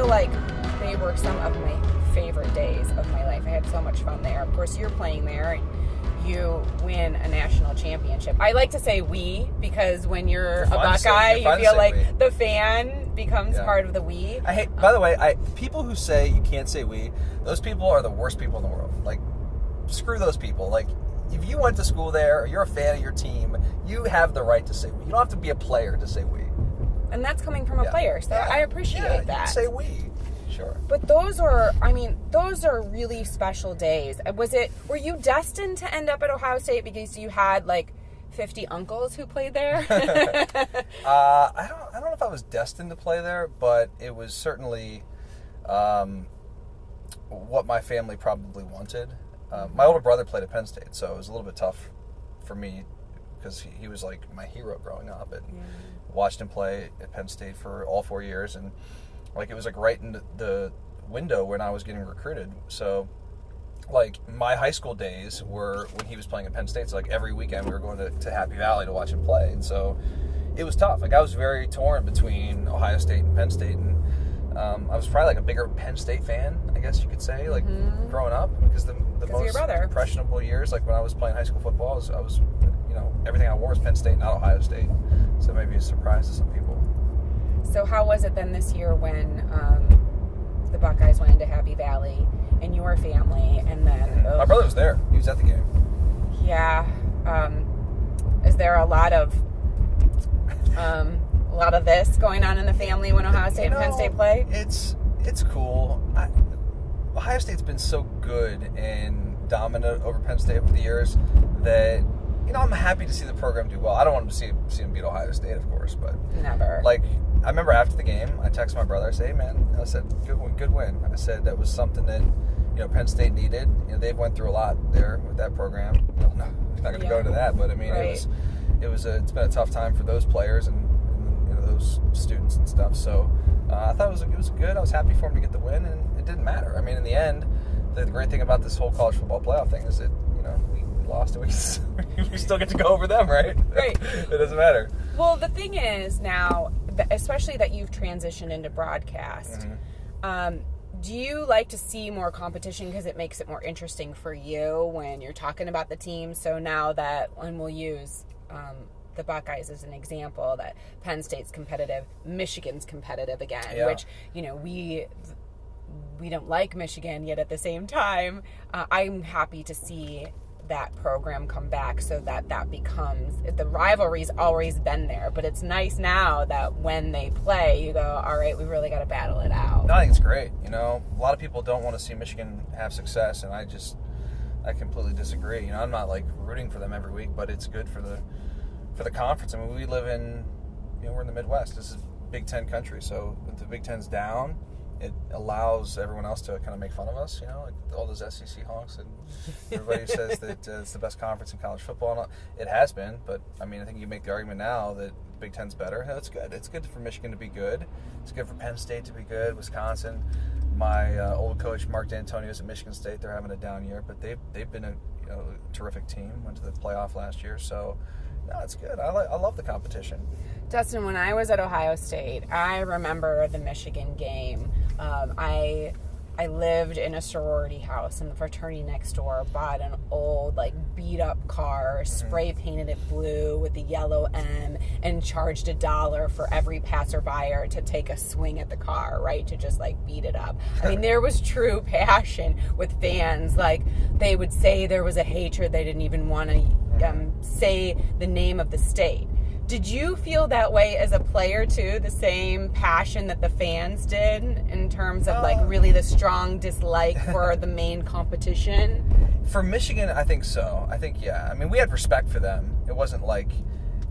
like they were some of my favorite days of my life. I had so much fun there. Of course, you're playing there, and you win a national championship. I like to say we, because when you're a Buckeye, you feel like the fan becomes part of the we. By the way, people who say you can't say we, those people are the worst people in the world. Like, screw those people. Like, if you went to school there or you're a fan of your team, you have the right to say we. You don't have to be a player to say we. And that's coming from a player, so I appreciate that. You can say we. Sure. But those are really special days. Were you destined to end up at Ohio State because you had like 50 uncles who played there? I don't know if I was destined to play there, but it was certainly what my family probably wanted. My older brother played at Penn State, so it was a little bit tough for me because he was like my hero growing up, and watched him play at Penn State for all 4 years, and like it was like right in the window when I was getting recruited. So like my high school days were when he was playing at Penn State. So like every weekend we were going to Happy Valley to watch him play, and so it was tough. Like I was very torn between Ohio State and Penn State, and I was probably like a bigger Penn State fan, I guess you could say, like growing up, because the most impressionable years, like when I was playing high school football, I was everything I wore was Penn State, not Ohio State. So maybe a surprise to some people. So how was it then this year when the Buckeyes went into Happy Valley and your family, and then my brother was there. He was at the game. Yeah. Is there a lot of this going on in the family when Ohio State and Penn State play? It's cool. Ohio State's been so good and dominant over Penn State over the years that I'm happy to see the program do well. I don't want to see them beat Ohio State, of course, but never. Like I remember after the game, I texted my brother. I said, "Hey man," I said, "Good win." I said that was something that Penn State needed. They've went through a lot there with that program. No, I'm not going to go into that, but I mean, it's been a tough time for those players and those students and stuff. So I thought it was good. I was happy for them to get the win, and it didn't matter. I mean, in the end, the great thing about this whole college football playoff thing is that we lost and we still get to go over them, right? Right. It doesn't matter. Well, the thing is now, especially that you've transitioned into broadcast, do you like to see more competition because it makes it more interesting for you when you're talking about the team? So now that, and we'll use the Buckeyes as an example, that Penn State's competitive, Michigan's competitive again, which, we don't like Michigan, yet at the same time, I'm happy to see that program come back so that becomes, the rivalry's always been there, but it's nice now that when they play, you go, all right, we really got to battle it out. No, I think it's great. A lot of people don't want to see Michigan have success, and I completely disagree. I'm not like rooting for them every week, but it's good for the conference. I mean, we live in, we're in the Midwest. This is Big Ten country, so if the Big Ten's down, it allows everyone else to kind of make fun of us, like all those SEC honks, and everybody says that it's the best conference in college football. And it has been, but I mean, I think you make the argument now that Big Ten's better. That's good. It's good for Michigan to be good. It's good for Penn State to be good. Wisconsin, my old coach Mark D'Antonio's at Michigan State. They're having a down year, but they've been a terrific team. Went to the playoff last year, so no, it's good. I love the competition. Dustin, when I was at Ohio State, I remember the Michigan game. I lived in a sorority house, and the fraternity next door bought an old, beat-up car, spray painted it blue with the yellow M, and charged $1 for every passerby to take a swing at the car, right, to just, beat it up. I mean, there was true passion with fans. They would say there was a hatred. They didn't even want to say the name of the state. Did you feel that way as a player, too? The same passion that the fans did in terms of, really the strong dislike for the main competition? For Michigan, I think so. I think, yeah. I mean, we had respect for them. It wasn't,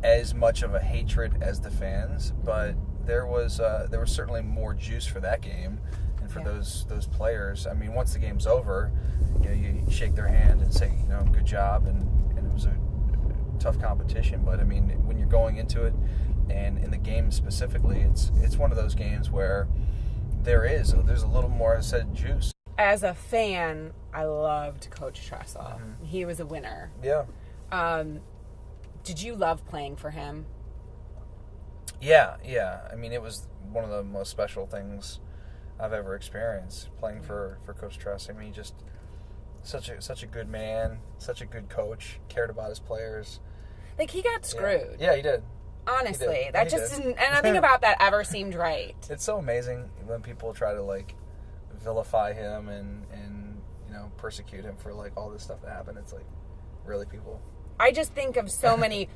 as much of a hatred as the fans, but there was certainly more juice for that game and for those players. I mean, once the game's over, you shake their hand and say, good job, and it was a tough competition. But I mean, when you're going into it, and in the game specifically, it's one of those games where there's a little more, as I said, juice. As a fan, I loved Coach Tressel. He was a winner. Yeah. Did you love playing for him? Yeah. I mean, it was one of the most special things I've ever experienced playing for Coach Tressel. I mean, just such a good man, such a good coach, cared about his players. Like, he got screwed. Yeah, he did. Honestly, He did. that just didn't, and nothing about that ever seemed right. It's so amazing when people try to like vilify him and persecute him for like all this stuff that happened. It's like, really, people? I just think of so many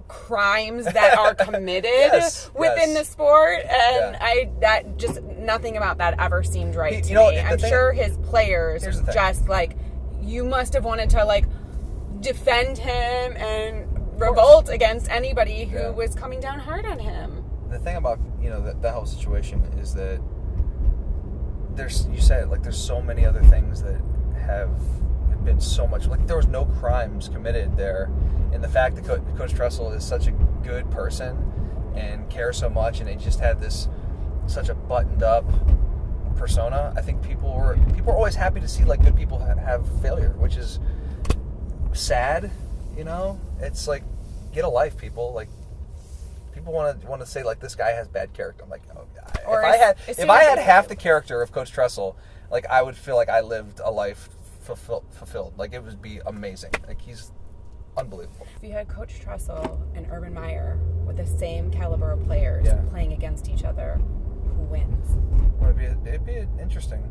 crimes that are committed within the sport, and that just nothing about that ever seemed right to me. I'm sure his players just like, you must have wanted to like defend him and revolt against anybody who was coming down hard on him. The thing about that whole situation is that there's so many other things that have been so much, like, there was no crimes committed there, and the fact that Coach Tressel is such a good person and cares so much, and he just had such a buttoned up persona. I think people are always happy to see like good people have failure, which is sad. It's like, get a life, people. Like, people want to say like, this guy has bad character. I'm like, oh, if I had half the character of Coach Tressel, like, I would feel like I lived a life fulfilled. Like, it would be amazing. Like, he's unbelievable. If you had Coach Tressel and Urban Meyer with the same caliber of players playing against each other, who wins? Well, it'd be interesting.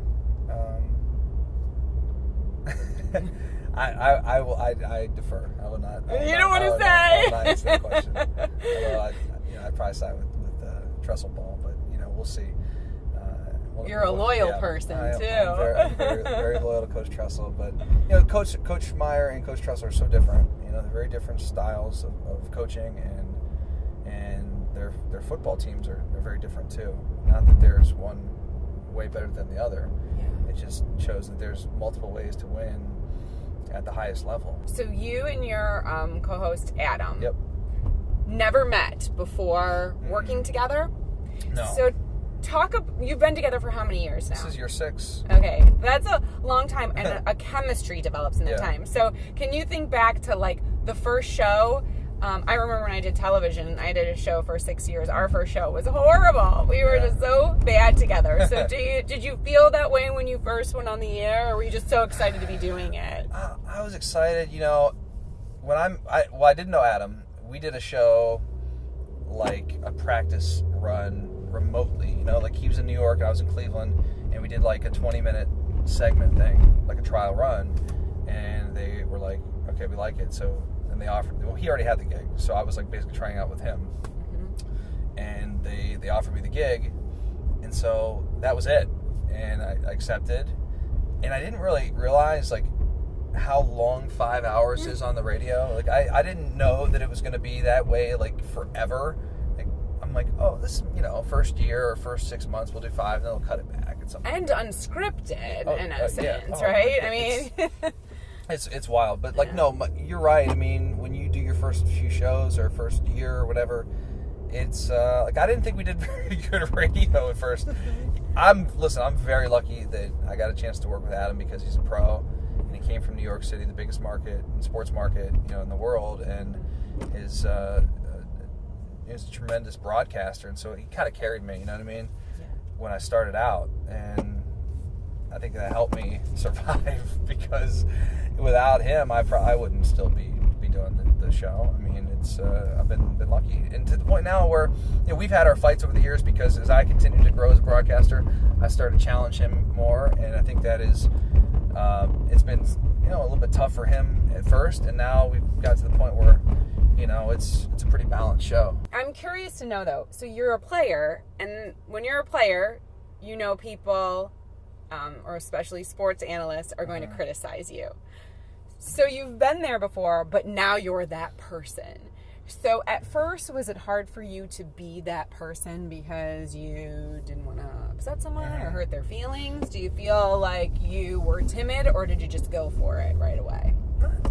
I defer. I will not. You don't want to say. I will not answer that question. Although I'd probably side with Tressel Ball, but we'll see. You're a loyal person too. I'm very, very loyal to Coach Tressel, but Coach Meyer and Coach Tressel are so different. They're very different styles of coaching, and their football teams are very different too. Not that there's one way better than the other. Yeah. It just shows that there's multiple ways to win at the highest level. So you and your co-host Adam, never met before working together. No. So you've been together for how many years now? This is year 6. Okay, that's a long time, and a chemistry develops in that time. So can you think back to like the first show? I remember when I did television, I did a show for 6 years. Our first show was horrible. We were just so bad together. So did you feel that way when you first went on the air, or were you just so excited to be doing it? I was excited. When I didn't know Adam. We did a show, like a practice run remotely. Like, he was in New York, I was in Cleveland, and we did like a 20-minute segment thing, like a trial run, and they were like, okay, we like it. So then they offered, he already had the gig, so I was like basically trying out with him, and they offered me the gig, and so that was it, and I accepted, and I didn't really realize like how long 5 hours is on the radio. Like, I didn't know that it was going to be that way, like, forever. Like, I'm like, oh, this, first year or first 6 months we'll do 5, and then we'll cut it back at some point. And unscripted, in essence, right? I mean, it's wild, but like, no, you're right. I mean, when you do your first few shows or first year or whatever, it's like, I didn't think we did very good radio at first. I'm very lucky that I got a chance to work with Adam, because he's a pro. And he came from New York City, the biggest market, sports market, in the world, and is a tremendous broadcaster, and so he kind of carried me, you know what I mean, when I started out, and I think that helped me survive, because without him, I wouldn't still be doing the show. I mean, it's I've been lucky, and to the point now where we've had our fights over the years, because as I continued to grow as a broadcaster, I started to challenge him more, and I think that is. It's been, a little bit tough for him at first, and now we've got to the point where, it's a pretty balanced show. I'm curious to know, though, so you're a player, and when you're a player, people, or especially sports analysts, are going to criticize you. So you've been there before, but now you're that person. So at first, was it hard for you to be that person because you didn't want to upset someone or hurt their feelings? Do you feel like you were timid, or did you just go for it right away?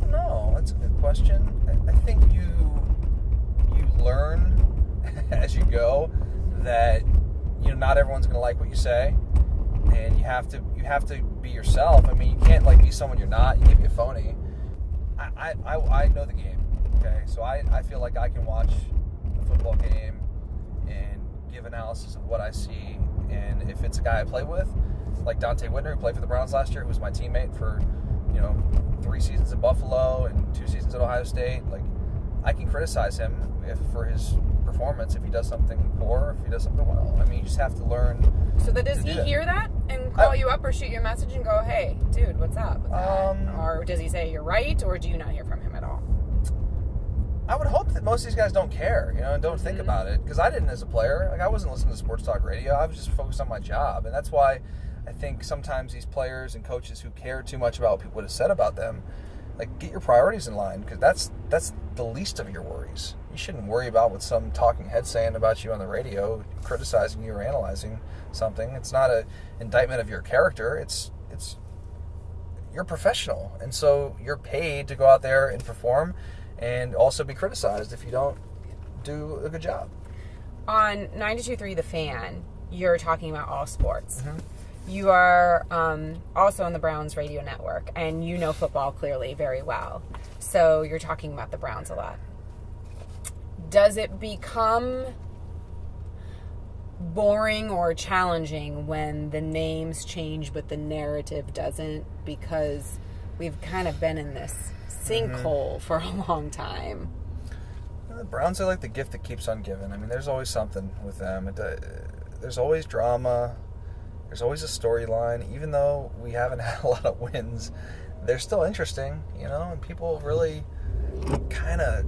No, that's a good question. I think you learn as you go that not everyone's going to like what you say, and you have to be yourself. I mean, you can't like be someone you're not. You can't be a phony. I know the game. Okay, so I feel like I can watch a football game and give analysis of what I see, And if it's a guy I play with, like Dante Whitner, who played for the Browns last year, who was my teammate for 3 seasons in Buffalo and 2 seasons at Ohio State, like I can criticize him for his performance if he does something poor or if he does something well. I mean, you just have to learn. So does he hear that and call you up or shoot you a message and go, hey, dude, what's up with that? Or does he say you're right, or do you not hear from him at all? I would hope that most of these guys don't care, and don't think about it. Because I didn't as a player. Like, I wasn't listening to sports talk radio. I was just focused on my job. And that's why I think sometimes these players and coaches who care too much about what people have said about them, like, get your priorities in line, because that's the least of your worries. You shouldn't worry about what some talking head's saying about you on the radio, criticizing you or analyzing something. It's not an indictment of your character. It's you're a professional, and so you're paid to go out there and perform and also be criticized if you don't do a good job. On 92.3 The Fan, you're talking about all sports. Mm-hmm. You are also on the Browns radio network, and you know football clearly very well. So you're talking about the Browns a lot. Does it become boring or challenging when the names change but the narrative doesn't, because we've kind of been in this sinkhole for a long time? The Browns are like the gift that keeps on giving. I mean, there's always something with them. There's always drama. There's always a storyline. Even though we haven't had a lot of wins, they're still interesting, and people really kind of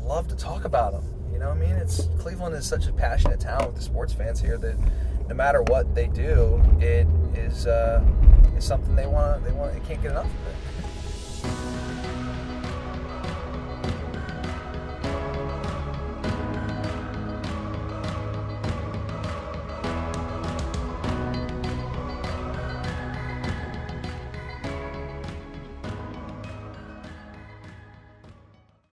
love to talk about them. I mean, Cleveland is such a passionate town with the sports fans here that no matter what they do, it is something they want. They can't get enough of it.